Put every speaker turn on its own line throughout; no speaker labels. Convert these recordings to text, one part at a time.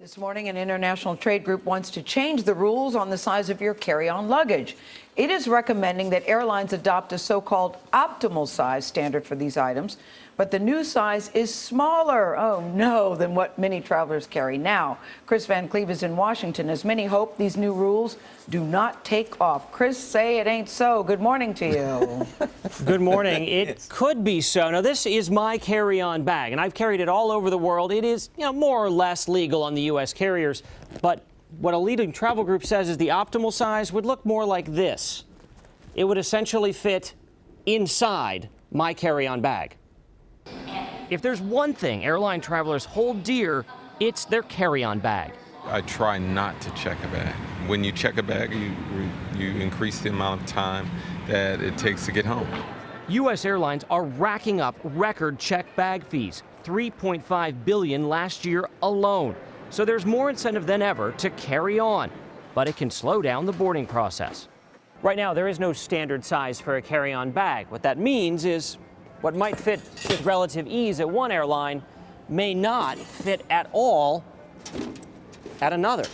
This morning, an international trade group wants to change the rules on the size of your carry-on luggage. It is recommending that airlines adopt a so-called optimal size standard for these items, but the new size is smaller, oh no, than what many travelers carry now. Kris Van Cleave is in Washington, as many hope these new rules do not take off. Kris, say it ain't so. Good morning to you.
Good morning. It could be so. Now, this is my carry-on bag, and I've carried it all over the world. It is, more or less legal on the U.S. carriers, but what a leading travel group says is the optimal size would look more like this. It would essentially fit inside my carry-on bag. If there's one thing airline travelers hold dear, it's their carry-on bag.
I try not to check a bag. When you check a bag, you increase the amount of time that it takes to get home.
U.S. airlines are racking up record check bag fees, $3.5 billion last year alone. So there's more incentive than ever to carry on, but it can slow down the boarding process. Right now, there is no standard size for a carry-on bag. What that means is what might fit with relative ease at one airline may not fit at all at another.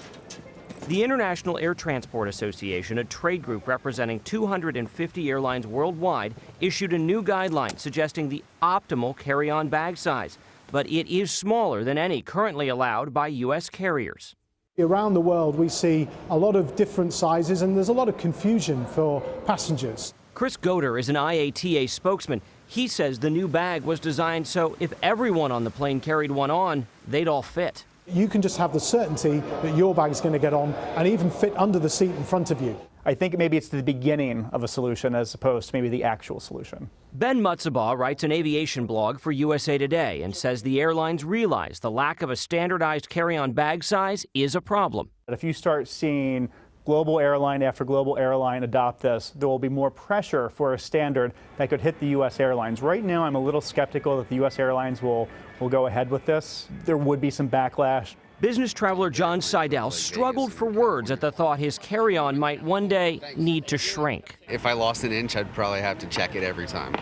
The International Air Transport Association, a trade group representing 250 airlines worldwide, issued a new guideline suggesting the optimal carry-on bag size, but it is smaller than any currently allowed by U.S. carriers.
Around the world, we see a lot of different sizes, and there's a lot of confusion for passengers.
Chris Goder is an IATA spokesman. He says the new bag was designed so if everyone on the plane carried one on, they'd all fit.
You can just have the certainty that your bag is going to get on and even fit under the seat in front of you.
I think maybe it's the beginning of a solution as opposed to maybe the actual solution.
Ben Mutzabaugh writes an aviation blog for USA Today and says the airlines realize the lack of a standardized carry-on bag size is a problem.
If you start seeing global airline after global airline adopt this, there will be more pressure for a standard that could hit the U.S. airlines. Right now, I'm a little skeptical that the U.S. airlines will go ahead with this. There would be some backlash.
Business traveler John Seidel struggled for words at the thought his carry-on might one day need to shrink.
If I lost an inch, I'd probably have to check it every time.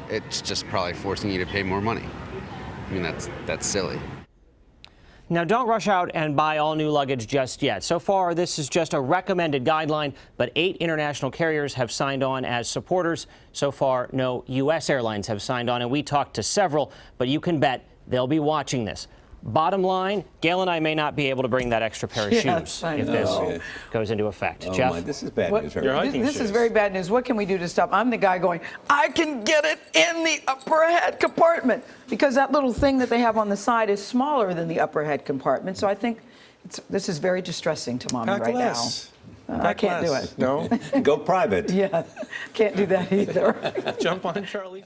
It's just probably forcing you to pay more money. I mean, that's silly.
Now, don't rush out and buy all new luggage just yet. So far, this is just a recommended guideline, but 8 international carriers have signed on as supporters. So far, no U.S. airlines have signed on, and we talked to several, but you can bet they'll be watching this. Bottom line, Gail and I may not be able to bring that extra pair of shoes if this goes into effect.
Oh
Jeff?
my, this is bad news.
This is very bad news. What can we do to stop? I'm the guy going, I can get it in the upper head compartment, because that little thing that they have on the side is smaller than the upper head compartment. So I think this is very distressing to mommy right now. I can't do it.
No? Go private.
Yeah, can't do that either.
Jump on Charlie.